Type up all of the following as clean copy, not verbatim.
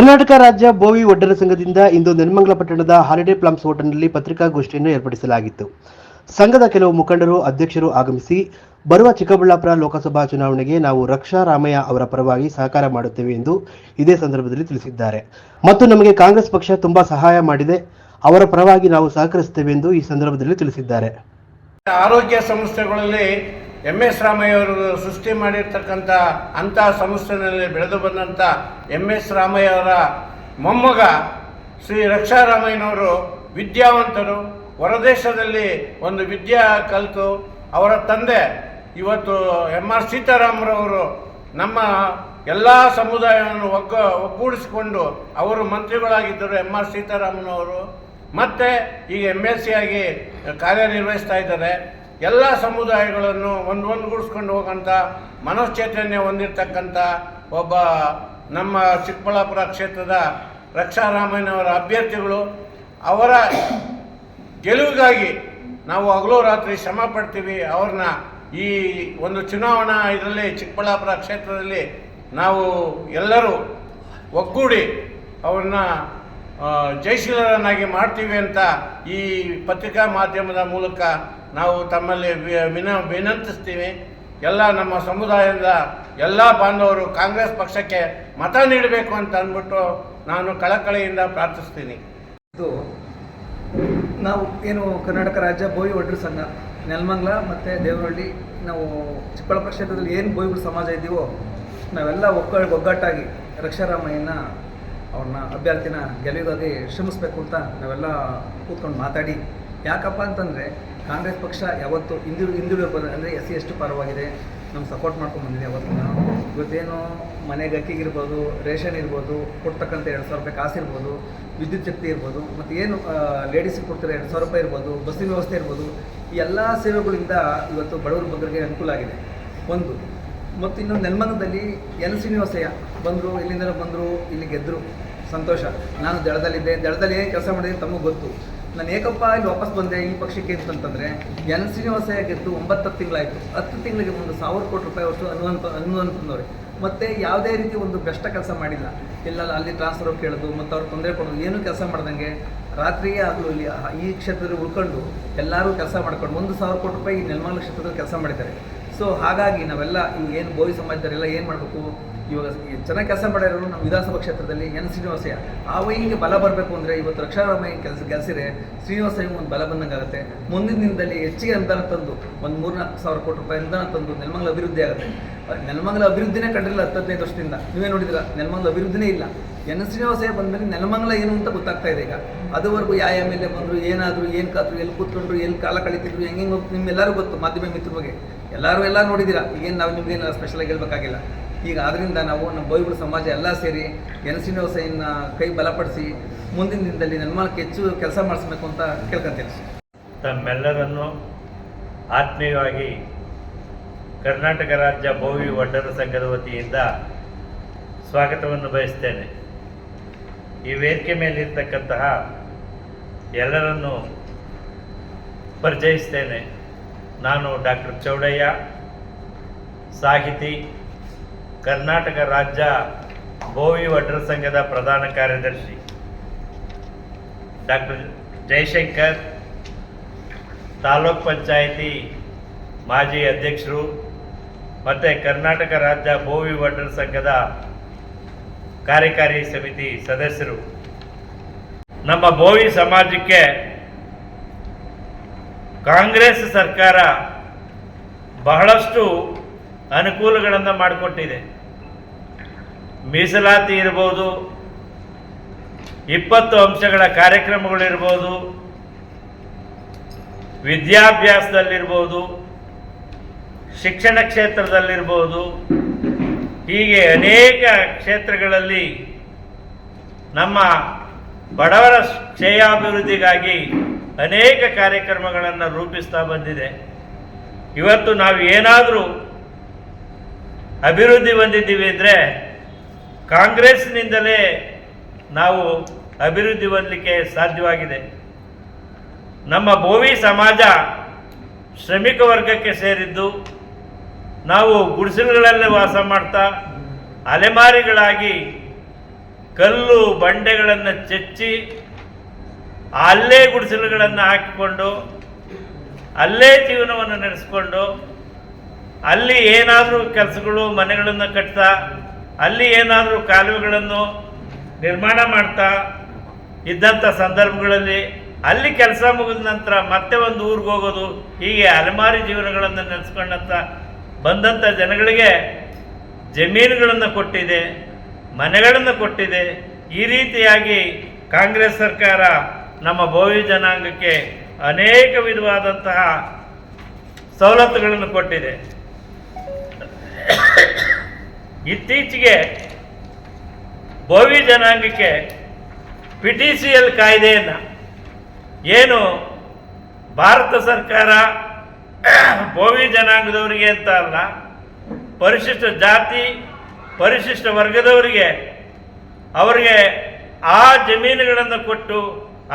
ಕರ್ನಾಟಕ ರಾಜ್ಯ ಬೋವಿ ಒಡ್ಡರ ಸಂಘದಿಂದ ಇಂದು ನೆಲಮಂಗಲ ಪಟ್ಟಣದ ಹಾಲಿಡೇ ಪ್ಲಮ್ಸ್ ಹೋಟೆಲ್ನಲ್ಲಿ ಪತ್ರಿಕಾಗೋಷ್ಠಿಯನ್ನು ಏರ್ಪಡಿಸಲಾಗಿತ್ತು. ಸಂಘದ ಕೆಲವು ಮುಖಂಡರು, ಅಧ್ಯಕ್ಷರು ಆಗಮಿಸಿ ಬರುವ ಚಿಕ್ಕಬಳ್ಳಾಪುರ ಲೋಕಸಭಾ ಚುನಾವಣೆಗೆ ನಾವು ರಕ್ಷಾ ರಾಮಯ್ಯ ಅವರ ಪರವಾಗಿ ಸಹಕಾರ ಮಾಡುತ್ತೇವೆ ಎಂದು ಇದೇ ಸಂದರ್ಭದಲ್ಲಿ ತಿಳಿಸಿದ್ದಾರೆ. ಮತ್ತು ನಮಗೆ ಕಾಂಗ್ರೆಸ್ ಪಕ್ಷ ತುಂಬಾ ಸಹಾಯ ಮಾಡಿದೆ, ಅವರ ಪರವಾಗಿ ನಾವು ಸಹಕರಿಸುತ್ತೇವೆ ಎಂದು ಈ ಸಂದರ್ಭದಲ್ಲಿ ತಿಳಿಸಿದ್ದಾರೆ. ಆರೋಗ್ಯ ಸಂಸ್ಥೆಗಳಲ್ಲಿ MS ರಾಮಯ್ಯ ಅವರು ಸೃಷ್ಟಿ ಮಾಡಿರ್ತಕ್ಕಂಥ ಅಂಥ ಸಂಸ್ಥೆಯಲ್ಲಿ ಬೆಳೆದು ಬಂದಂಥ MS ರಾಮಯ್ಯ ಅವರ ಮೊಮ್ಮಗ ಶ್ರೀ ರಕ್ಷಾರಾಮಯ್ಯನವರು ವಿದ್ಯಾವಂತರು, ಹೊರದೇಶದಲ್ಲಿ ಒಂದು ವಿದ್ಯಾ ಕಲಿತು ಅವರ ತಂದೆ ಇವತ್ತು MR ಸೀತಾರಾಮರವರು ನಮ್ಮ ಎಲ್ಲ ಸಮುದಾಯವನ್ನು ಒಗ್ಗೂಡಿಸಿಕೊಂಡು ಅವರು ಮಂತ್ರಿಗಳಾಗಿದ್ದರು. MR ಸೀತಾರಾಮನವರು ಮತ್ತು ಈಗ MLC ಆಗಿ ಕಾರ್ಯನಿರ್ವಹಿಸ್ತಾ ಇದ್ದಾರೆ. ಎಲ್ಲ ಸಮುದಾಯಗಳನ್ನು ಒಂದುಗೂಡಿಸ್ಕೊಂಡು ಹೋಗೋಂಥ ಮನಶ್ಚೈತನ್ಯ ಹೊಂದಿರತಕ್ಕಂಥ ಒಬ್ಬ ನಮ್ಮ ಚಿಕ್ಕಬಳ್ಳಾಪುರ ಕ್ಷೇತ್ರದ ರಕ್ಷಾರಾಮಯ್ಯನವರ ಅಭ್ಯರ್ಥಿಗಳು. ಅವರ ಗೆಲುವಿಗಾಗಿ ನಾವು ಹಗಲು ರಾತ್ರಿ ಶ್ರಮ ಪಡ್ತೀವಿ. ಅವ್ರನ್ನ ಈ ಒಂದು ಚುನಾವಣಾ ಇದರಲ್ಲಿ ಚಿಕ್ಕಬಳ್ಳಾಪುರ ಕ್ಷೇತ್ರದಲ್ಲಿ ನಾವು ಎಲ್ಲರೂ ಒಗ್ಗೂಡಿ ಅವ್ರನ್ನ ಜಯಶೀಲರನ್ನಾಗಿ ಮಾಡ್ತೀವಿ ಅಂತ ಈ ಪತ್ರಿಕಾ ಮಾಧ್ಯಮದ ಮೂಲಕ ನಾವು ತಮ್ಮಲ್ಲಿ ವಿನಂತಿಸ್ತೀವಿ. ಎಲ್ಲ ನಮ್ಮ ಸಮುದಾಯದ ಎಲ್ಲ ಬಾಂಧವರು ಕಾಂಗ್ರೆಸ್ ಪಕ್ಷಕ್ಕೆ ಮತ ನೀಡಬೇಕು ಅಂತ ಅಂದ್ಬಿಟ್ಟು ನಾನು ಕಳಕಳಿಯಿಂದ ಪ್ರಾರ್ಥಿಸ್ತೀನಿ. ಇದು ನಾವು ಏನು ಕರ್ನಾಟಕ ರಾಜ್ಯ ಬೋವಿ ಒಡ್ಡರ ಸಂಘ ನೆಲಮಂಗಲ ಮತ್ತು ದೇವನಹಳ್ಳಿ, ನಾವು ಚಿಕ್ಕಬಳ್ಳಾಪುರ ಕ್ಷೇತ್ರದಲ್ಲಿ ಏನು ಬೋವಿಗಳ ಸಮಾಜ ಇದ್ದೀವೋ ನಾವೆಲ್ಲ ಒಗ್ಗಟ್ಟಾಗಿ ರಕ್ಷಾರಾಮಯ್ಯನ ಅವ್ರನ್ನ ಅಭ್ಯರ್ಥಿನ ಗೆಲುವಿಗಾಗಿ ಶ್ರಮಿಸಬೇಕು ಅಂತ ನಾವೆಲ್ಲ ಕೂತ್ಕೊಂಡು ಮಾತಾಡಿ, ಯಾಕಪ್ಪ ಅಂತಂದರೆ ಕಾಂಗ್ರೆಸ್ ಪಕ್ಷ ಯಾವತ್ತು ಹಿಂದುಳಿದ ಅಂದರೆ SC ST ಪರವಾಗಿದೆ, ನಮ್ಗೆ ಸಪೋರ್ಟ್ ಮಾಡ್ಕೊಂಡು ಬಂದಿದೆ. ಯಾವತ್ತು ಇವತ್ತೇನು ಮನೆಗೆ ಅಕ್ಕಿಗಿರ್ಬೋದು, ರೇಷನ್ ಇರ್ಬೋದು, ಕೊಡ್ತಕ್ಕಂಥ 2,000 ರೂಪಾಯಿ ಕಾಸು ಇರ್ಬೋದು, ವಿದ್ಯುತ್ ಶಕ್ತಿ ಇರ್ಬೋದು, ಮತ್ತು ಏನು ಲೇಡೀಸಿಗೆ ಕೊಡ್ತಾರೆ 2,000 ರೂಪಾಯಿ ಇರ್ಬೋದು, ಬಸ್ಸಿನ ವ್ಯವಸ್ಥೆ ಇರ್ಬೋದು, ಈ ಎಲ್ಲ ಸೇವೆಗಳಿಂದ ಇವತ್ತು ಬಡವರ ಬಗ್ಗರಿಗೆ ಅನುಕೂಲ ಆಗಿದೆ ಒಂದು. ಮತ್ತು ಇನ್ನು ನೆಲಮಂಗಲದಲ್ಲಿ N ಶ್ರೀನಿವಾಸಯ್ಯ ಬಂದರು, ಇಲ್ಲಿಂದ ಬಂದರು, ಇಲ್ಲಿ ಗೆದ್ದರು, ಸಂತೋಷ. ನಾನು ದಳದಲ್ಲಿದ್ದೆ, ದಳದಲ್ಲಿ ಏನು ಕೆಲಸ ಮಾಡಿದೆ ತಮಗೆ ಗೊತ್ತು. ನಾನು ಏಕಪ್ಪ ಇಲ್ಲಿ ವಾಪಸ್ ಬಂದೆ ಈ ಪಕ್ಷಕ್ಕೆ ಅಂತಂತಂದರೆ N ಶ್ರೀನಿವಾಸಯ್ಯ ಗೆದ್ದು 9-10 ತಿಂಗಳಾಯಿತು. 10 ತಿಂಗಳಿಗೆ ಒಂದು 1,000 ಕೋಟಿ ರೂಪಾಯಿ ಅಷ್ಟು ಅನುದಾನ ತಂದವ್ರೆ. ಮತ್ತು ಯಾವುದೇ ರೀತಿ ಒಂದು ಭ್ರಷ್ಟ ಕೆಲಸ ಮಾಡಿಲ್ಲ. ಇಲ್ಲ ಅಲ್ಲಿ ಟ್ರಾನ್ಸ್ಫರ್ ಕೇಳೋದು ಮತ್ತು ಅವ್ರು ತೊಂದರೆ ಕೊಡೋದು ಏನೂ ಕೆಲಸ ಮಾಡ್ದಂಗೆ ರಾತ್ರಿಯೇ ಆಗಲು ಇಲ್ಲಿ ಈ ಕ್ಷೇತ್ರದಲ್ಲಿ ಉಳ್ಕೊಂಡು ಎಲ್ಲರೂ ಕೆಲಸ ಮಾಡ್ಕೊಂಡು 1,000 ಕೋಟಿ ರೂಪಾಯಿ ಈ ನೆಲಮಂಗಲ ಕ್ಷೇತ್ರದಲ್ಲಿ ಕೆಲಸ ಮಾಡಿದ್ದಾರೆ. ಸೊ ಹಾಗಾಗಿ ನಾವೆಲ್ಲ ಇವು ಏನು ಬೋವಿ ಸಮಾಜದವರೆಲ್ಲ ಏನು ಮಾಡಬೇಕು, ಇವಾಗ ಚೆನ್ನಾಗಿ ಕೆಲಸ ಮಾಡಿರೋರು ನಮ್ಮ ವಿಧಾನಸಭಾ ಕ್ಷೇತ್ರದಲ್ಲಿ N ಶ್ರೀನಿವಾಸಯ್ಯ ಆ ವೈನಿಗೆ ಬಲ ಬರಬೇಕು ಅಂದರೆ ಇವತ್ತು ರಕ್ಷಾರಾಮಯ್ಯ ಗೆಲ್ಸಿದ್ರೆ ಶ್ರೀನಿವಾಸಯ್ಯ ಒಂದು ಬಲ ಬಂದಂಗೆ ಆಗುತ್ತೆ. ಮುಂದಿನ ದಿನದಲ್ಲಿ ಹೆಚ್ಚಿಗೆ ಅನುದಾನ ತಂದು ಒಂದು 3-4 ಕೋಟಿ ರೂಪಾಯಿ ಅನುದಾನ ತಂದು ನೆಲಮಂಗಲ ಅಭಿವೃದ್ಧಿ ಆಗುತ್ತೆ. ನೆಲಮಂಗಲ ಅಭಿವೃದ್ಧಿನೇ ಕಂಡಿಲ್ಲ 10-15 ವರ್ಷದಿಂದ. ನೀವೇ ನೋಡಿದಿರ ನೆಲಮಂಗಲ ಅಭಿವೃದ್ಧಿನೇ ಇಲ್ಲ. N ಶ್ರೀನಿವಾಸಯ್ಯ ಬಂದಮೇಲೆ ನೆಲಮಂಗಲ ಏನು ಅಂತ ಗೊತ್ತಾಗ್ತಾ ಇದೆ. ಈಗ ಅದುವರೆಗೂ ಯಾವ MLA ಬಂದರು, ಏನಾದರೂ ಏನು ಕಾದ್ರು, ಎಲ್ಲಿ ಕೂತ್ಕೊಂಡ್ರು, ಎಲ್ಲಿ ಕಾಲ ಕಳೀತಿದ್ರು, ಹೆಂಗೆ ನಿಮ್ಮೆಲ್ಲರೂ ಗೊತ್ತು. ಮಾಧ್ಯಮ ಮಿತ್ರ ಬಗ್ಗೆ ಎಲ್ಲ ನೋಡಿದ್ದೀರಾ. ಈಗೇನು ನಾವು ನಿಮಗೇನು ಸ್ಪೆಷಲಾಗಿ ಹೇಳ್ಬೇಕಾಗಿಲ್ಲ. ಈಗ ಅದರಿಂದ ನಾವು ನಮ್ಮ ಬೋವಿಗಳ ಸಮಾಜ ಎಲ್ಲ ಸೇರಿ N ಶ್ರೀನಿವಾಸಯ್ಯನ ಕೈ ಬಲಪಡಿಸಿ ಮುಂದಿನ ದಿನದಲ್ಲಿ ನೆಲಮಂಗಲಕ್ಕೆ ಹೆಚ್ಚು ಕೆಲಸ ಮಾಡಿಸ್ಬೇಕು ಅಂತ ಕೇಳ್ಕೊಂತೀನಿ. ತಮ್ಮೆಲ್ಲರನ್ನು ಆತ್ಮೀಯವಾಗಿ ಕರ್ನಾಟಕ ರಾಜ್ಯ ಬೋವಿ ಒಡ್ಡರ ಸಂಘದ ವತಿಯಿಂದ ಸ್ವಾಗತವನ್ನು ಬಯಸ್ತೇನೆ. ಈ ವೇದಿಕೆ ಮೇಲಿರ್ತಕ್ಕಂತಹ ಎಲ್ಲರನ್ನು ಪರಿಚಯಿಸ್ತೇನೆ. ನಾನು ಡಾಕ್ಟರ್ ಚೌಡಯ್ಯ, ಸಾಹಿತಿ, ಕರ್ನಾಟಕ ರಾಜ್ಯ ಬೋವಿ ಒಡ್ಡರ ಸಂಘದ ಪ್ರಧಾನ ಕಾರ್ಯದರ್ಶಿ. ಡಾಕ್ಟರ್ ಜಯಶಂಕರ್, ತಾಲೂಕ್ ಪಂಚಾಯಿತಿ ಮಾಜಿ ಅಧ್ಯಕ್ಷರು ಮತ್ತು ಕರ್ನಾಟಕ ರಾಜ್ಯ ಬೋವಿ ಒಡ್ಡರ ಸಂಘದ ಕಾರ್ಯಕಾರಿ ಸಮಿತಿ ಸದಸ್ಯರು. ನಮ್ಮ ಬೋವಿ ಸಮಾಜಕ್ಕೆ ಕಾಂಗ್ರೆಸ್ ಸರ್ಕಾರ ಬಹಳಷ್ಟು ಅನುಕೂಲಗಳನ್ನು ಮಾಡಿಕೊಟ್ಟಿದೆ. ಮೀಸಲಾತಿ ಇರ್ಬೋದು, 20 ಅಂಶಗಳ ಕಾರ್ಯಕ್ರಮಗಳಿರ್ಬೋದು, ವಿದ್ಯಾಭ್ಯಾಸದಲ್ಲಿರ್ಬೋದು, ಶಿಕ್ಷಣ ಕ್ಷೇತ್ರದಲ್ಲಿರ್ಬೋದು, ಹೀಗೆ ಅನೇಕ ಕ್ಷೇತ್ರಗಳಲ್ಲಿ ನಮ್ಮ ಬಡವರ ಶ್ರೇಯಾಭಿವೃದ್ಧಿಗಾಗಿ ಅನೇಕ ಕಾರ್ಯಕ್ರಮಗಳನ್ನು ರೂಪಿಸ್ತಾ ಬಂದಿದೆ. ಇವತ್ತು ನಾವು ಏನಾದರೂ ಅಭಿವೃದ್ಧಿ ಹೊಂದಿದ್ದೀವಿ ಅಂದರೆ ಕಾಂಗ್ರೆಸ್ನಿಂದಲೇ ನಾವು ಅಭಿವೃದ್ಧಿ ಹೊಂದಲಿಕ್ಕೆ ಸಾಧ್ಯವಾಗಿದೆ. ನಮ್ಮ ಬೋವಿ ಸಮಾಜ ಶ್ರಮಿಕ ವರ್ಗಕ್ಕೆ ಸೇರಿದ್ದು, ನಾವು ಗುಡಿಸಲುಗಳಲ್ಲಿ ವಾಸ ಮಾಡ್ತಾ ಅಲೆಮಾರಿಗಳಾಗಿ ಕಲ್ಲು ಬಂಡೆಗಳನ್ನು ಚೆಚ್ಚಿ ಅಲ್ಲೇ ಗುಡಿಸಲುಗಳನ್ನು ಹಾಕಿಕೊಂಡು ಅಲ್ಲೇ ಜೀವನವನ್ನು ನಡೆಸಿಕೊಂಡು ಅಲ್ಲಿ ಏನಾದರೂ ಕೆಲಸಗಳು ಮನೆಗಳನ್ನು ಕಟ್ತಾ ಅಲ್ಲಿ ಏನಾದರೂ ಕಾಲುವೆಗಳನ್ನು ನಿರ್ಮಾಣ ಮಾಡ್ತಾ ಇದ್ದಂಥ ಸಂದರ್ಭಗಳಲ್ಲಿ ಅಲ್ಲಿ ಕೆಲಸ ಮುಗಿದ ನಂತರ ಮತ್ತೆ ಒಂದು ಊರಿಗೆ ಹೋಗೋದು, ಹೀಗೆ ಅಲೆಮಾರಿ ಜೀವನಗಳನ್ನು ನಡೆಸ್ಕೊಂಡಂಥ ಬಂದಂಥ ಜನಗಳಿಗೆ ಜಮೀನುಗಳನ್ನು ಕೊಟ್ಟಿದೆ, ಮನೆಗಳನ್ನು ಕೊಟ್ಟಿದೆ. ಈ ರೀತಿಯಾಗಿ ಕಾಂಗ್ರೆಸ್ ಸರ್ಕಾರ ನಮ್ಮ ಬೋವಿ ಜನಾಂಗಕ್ಕೆ ಅನೇಕ ವಿಧವಾದಂತಹ ಸವಲತ್ತುಗಳನ್ನು ಕೊಟ್ಟಿದೆ. ಇತ್ತೀಚೆಗೆ ಬೋವಿ ಜನಾಂಗಕ್ಕೆ PTCL ಕಾಯ್ದೆಯನ್ನು ಏನು ಭಾರತ ಸರ್ಕಾರ ಬೋವಿ ಜನಾಂಗದವರಿಗೆ ಅಂತ ಅಲ್ಲ, ಪರಿಶಿಷ್ಟ ಜಾತಿ ಪರಿಶಿಷ್ಟ ವರ್ಗದವರಿಗೆ ಅವರಿಗೆ ಆ ಜಮೀನುಗಳನ್ನು ಕೊಟ್ಟು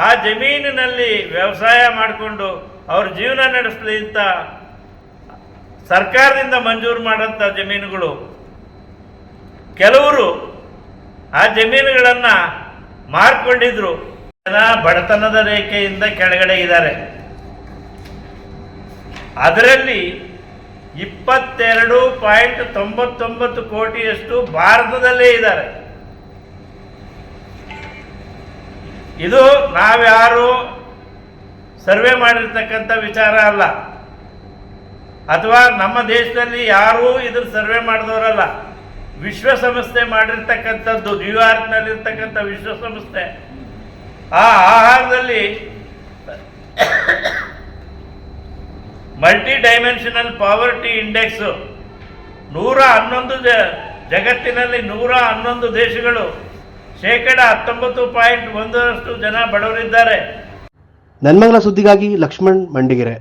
ಆ ಜಮೀನಿನಲ್ಲಿ ವ್ಯವಸಾಯ ಮಾಡಿಕೊಂಡು ಅವ್ರ ಜೀವನ ನಡೆಸಲಿ ಅಂತ ಸರ್ಕಾರದಿಂದ ಮಂಜೂರು ಮಾಡೋಂಥ ಜಮೀನುಗಳು, ಕೆಲವರು ಆ ಜಮೀನುಗಳನ್ನು ಮಾರ್ಕೊಂಡಿದ್ರು. ಜನ ಬಡತನದ ರೇಖೆಯಿಂದ ಕೆಳಗಡೆ ಇದ್ದಾರೆ. ಅದರಲ್ಲಿ 22.99 ಕೋಟಿಯಷ್ಟು ಭಾರತದಲ್ಲೇ ಇದ್ದಾರೆ. ಇದು ನಾವ್ಯಾರು ಸರ್ವೆ ಮಾಡಿರ್ತಕ್ಕಂಥ ವಿಚಾರ ಅಲ್ಲ, ಅಥವಾ ನಮ್ಮ ದೇಶದಲ್ಲಿ ಯಾರೂ ಇದ್ರ ಸರ್ವೆ ಮಾಡಿದವರಲ್ಲ. ವಿಶ್ವಸಂಸ್ಥೆ ಮಾಡಿರ್ತಕ್ಕಂಥದ್ದು, ನ್ಯೂಯಾರ್ಕ್ನಲ್ಲಿರ್ತಕ್ಕಂಥ ವಿಶ್ವಸಂಸ್ಥೆ ಆ ಆಹಾರದಲ್ಲಿ ಮಲ್ಟಿ ಡೈಮೆನ್ಷನಲ್ ಪಾವರ್ಟಿ ಇಂಡೆಕ್ಸ್ 111 ಜಗತ್ತಿನಲ್ಲಿ 111 ದೇಶಗಳು 19.1% ಜನ ಬಡವರಿದ್ದಾರೆ. ನೆನ್ಮಂಗಲ ಸುದ್ದಿಗಾಗಿ ಲಕ್ಷ್ಮಣ್ ಮಂಡಿಗೆರೆ.